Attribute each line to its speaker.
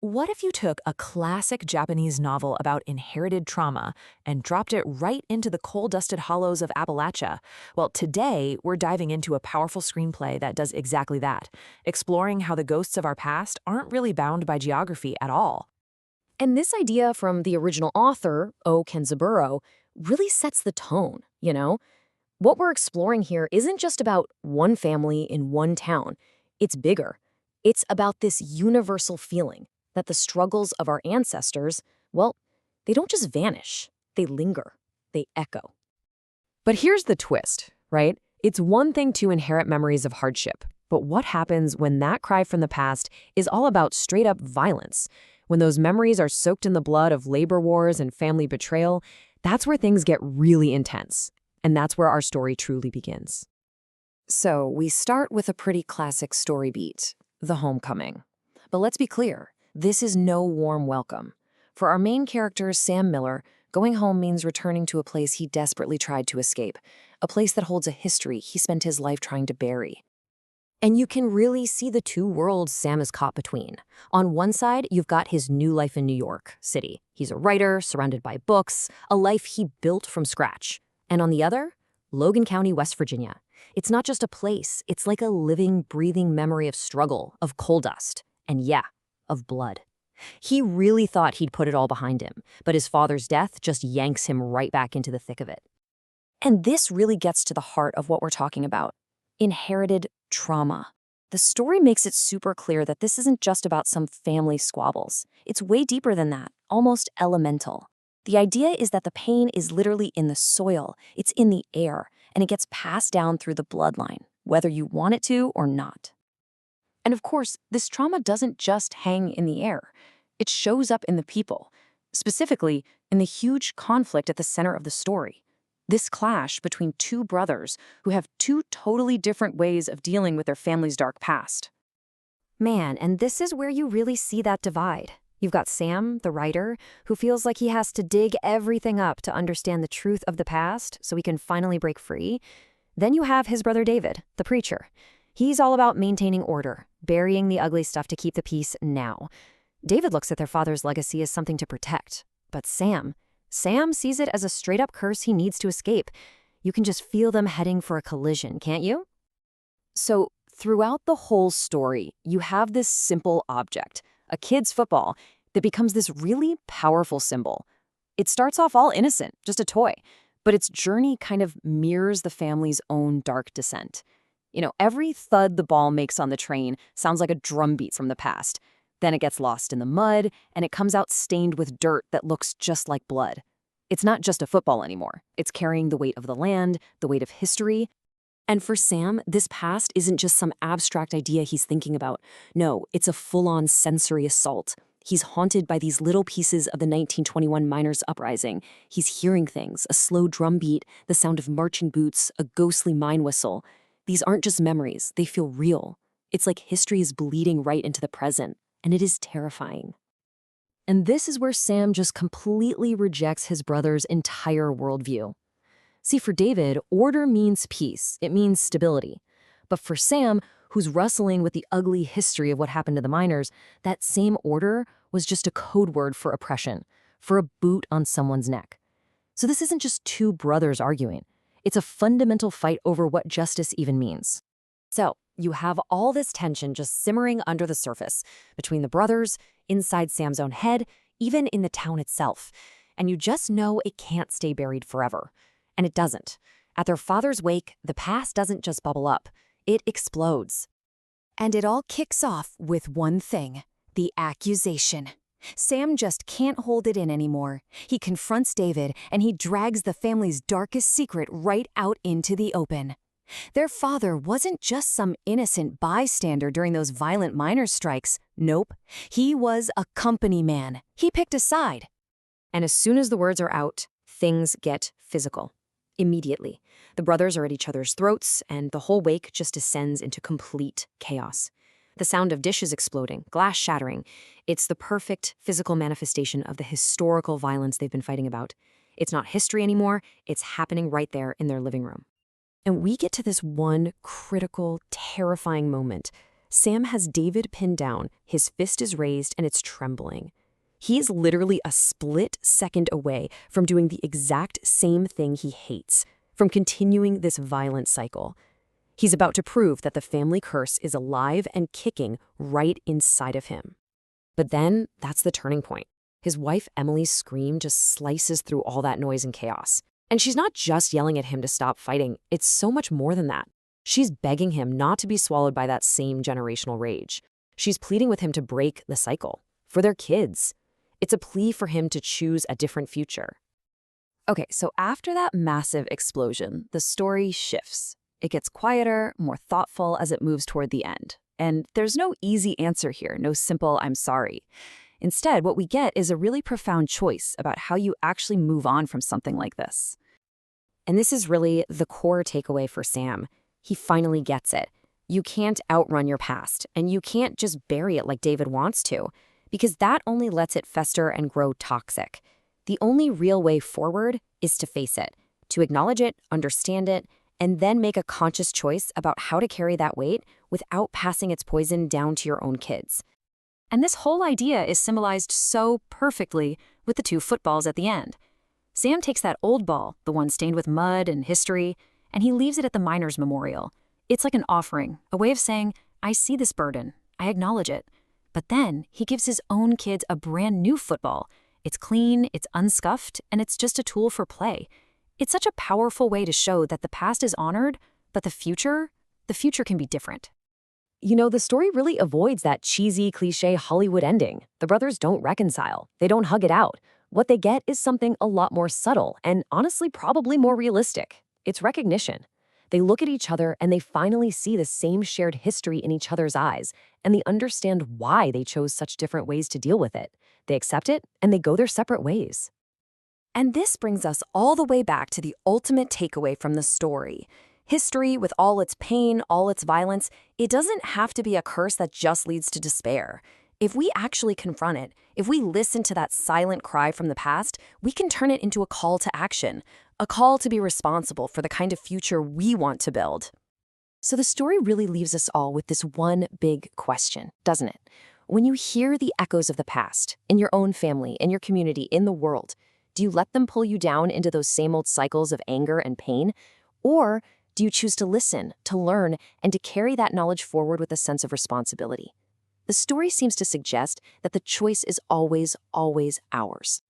Speaker 1: What if you took a classic Japanese novel about inherited trauma and dropped it right into the coal-dusted hollows of Appalachia? Well, today we're diving into a powerful screenplay that does exactly that, exploring how the ghosts of our past aren't really bound by geography at all.
Speaker 2: And this idea from the original author, Kenzaburo, really sets the tone. What we're exploring here isn't just about one family in one town. It's bigger. It's about this universal feeling that the struggles of our ancestors, well, they don't just vanish. They linger. They echo. But here's the twist, right? It's one thing to inherit memories of hardship, but what happens when that cry from the past is all about straight-up violence? When those memories are soaked in the blood of labor wars and family betrayal, that's where things get really intense. And that's where our story truly begins. So we start with a pretty classic story beat, the homecoming. But let's be clear, this is no warm welcome. For our main character, Sam Miller, going home means returning to a place he desperately tried to escape, a place that holds a history he spent his life trying to bury. And you can really see the two worlds Sam is caught between. On one side, you've got his new life in New York City. He's a writer, surrounded by books, a life he built from scratch. And on the other, Logan County, West Virginia. It's not just a place, it's like a living, breathing memory of struggle, of coal dust, and yeah, of blood. He really thought he'd put it all behind him, but his father's death just yanks him right back into the thick of it. And this really gets to the heart of what we're talking about. Inherited trauma. The story makes it super clear that this isn't just about some family squabbles. It's way deeper than that, almost elemental. The idea is that the pain is literally in the soil, it's in the air, and it gets passed down through the bloodline, whether you want it to or not. And of course, this trauma doesn't just hang in the air. It shows up in the people, specifically in the huge conflict at the center of the story. This clash between two brothers who have two totally different ways of dealing with their family's dark past. Man, and this is where you really see that divide. You've got Sam, the writer, who feels like he has to dig everything up to understand the truth of the past so he can finally break free. Then you have his brother David, the preacher. He's all about maintaining order, burying the ugly stuff to keep the peace now. David looks at their father's legacy as something to protect. But Sam sees it as a straight-up curse he needs to escape. You can just feel them heading for a collision, can't you? So, throughout the whole story, you have this simple object, a kid's football, that becomes this really powerful symbol. It starts off all innocent, just a toy, but its journey kind of mirrors the family's own dark descent. Every thud the ball makes on the train sounds like a drumbeat from the past. Then it gets lost in the mud, and it comes out stained with dirt that looks just like blood. It's not just a football anymore. It's carrying the weight of the land, the weight of history. And for Sam, this past isn't just some abstract idea he's thinking about. No, it's a full-on sensory assault. He's haunted by these little pieces of the 1921 miners' uprising. He's hearing things, a slow drum beat, the sound of marching boots, a ghostly mine whistle. These aren't just memories, they feel real. It's like history is bleeding right into the present, and it is terrifying. And this is where Sam just completely rejects his brother's entire worldview. See, for David, order means peace. It means stability. But for Sam, who's wrestling with the ugly history of what happened to the miners, that same order was just a code word for oppression, for a boot on someone's neck. So this isn't just two brothers arguing. It's a fundamental fight over what justice even means. So you have all this tension just simmering under the surface, between the brothers, inside Sam's own head, even in the town itself. And you just know it can't stay buried forever. And it doesn't. At their father's wake, the past doesn't just bubble up. It explodes. And it all kicks off with one thing, the accusation. Sam just can't hold it in anymore. He confronts David, and he drags the family's darkest secret right out into the open. Their father wasn't just some innocent bystander during those violent miners' strikes. Nope. He was a company man. He picked a side. And as soon as the words are out, things get physical. Immediately, the brothers are at each other's throats, and the whole wake just descends into complete chaos. The sound of dishes exploding, glass shattering, it's the perfect physical manifestation of the historical violence they've been fighting about. It's not history anymore, it's happening right there in their living room. And we get to this one critical, terrifying moment.
Speaker 1: Sam has David pinned down, his fist is raised, and it's trembling. He is literally a split second away from doing the exact same thing he hates, from continuing this violent cycle. He's about to prove that the family curse is alive and kicking right inside of him. But then, that's the turning point. His wife Emily's scream just slices through all that noise and chaos. And she's not just yelling at him to stop fighting, it's so much more than that. She's begging him not to be swallowed by that same generational rage. She's pleading with him to break the cycle, for their kids. It's a plea for him to choose a different future. Okay, so after that massive explosion, the story shifts. It gets quieter, more thoughtful as it moves toward the end. And there's no easy answer here, no simple "I'm sorry." Instead, what we get is a really profound choice about how you actually move on from something like this. And this is really the core takeaway for Sam. He finally gets it. You can't outrun your past, and you can't just bury it like David wants to, because that only lets it fester and grow toxic. The only real way forward is to face it, to acknowledge it, understand it, and then make a conscious choice about how to carry that weight without passing its poison down to your own kids. And this whole idea is symbolized so perfectly with the two footballs at the end. Sam takes that old ball, the one stained with mud and history, and he leaves it at the miners' memorial. It's like an offering, a way of saying, I see this burden, I acknowledge it. But then he gives his own kids a brand new football. It's clean, it's unscuffed, and it's just a tool for play. It's such a powerful way to show that the past is honored, but the future can be different. You know, the story really avoids that cheesy, cliché Hollywood ending. The brothers don't reconcile. They don't hug it out. What they get is something a lot more subtle and honestly probably more realistic. It's recognition. They look at each other and they finally see the same shared history in each other's eyes, and they understand why they chose such different ways to deal with it. They accept it and they go their separate ways. And this brings us all the way back to the ultimate takeaway from the story. History, with all its pain, all its violence, it doesn't have to be a curse that just leads to despair. If we actually confront it, if we listen to that silent cry from the past, we can turn it into a call to action, a call to be responsible for the kind of future we want to build. So the story really leaves us all with this one big question, doesn't it? When you hear the echoes of the past, in your own family, in your community, in the world, do you let them pull you down into those same old cycles of anger and pain? Or do you choose to listen, to learn, and to carry that knowledge forward with a sense of responsibility? The story seems to suggest that the choice is always, always ours.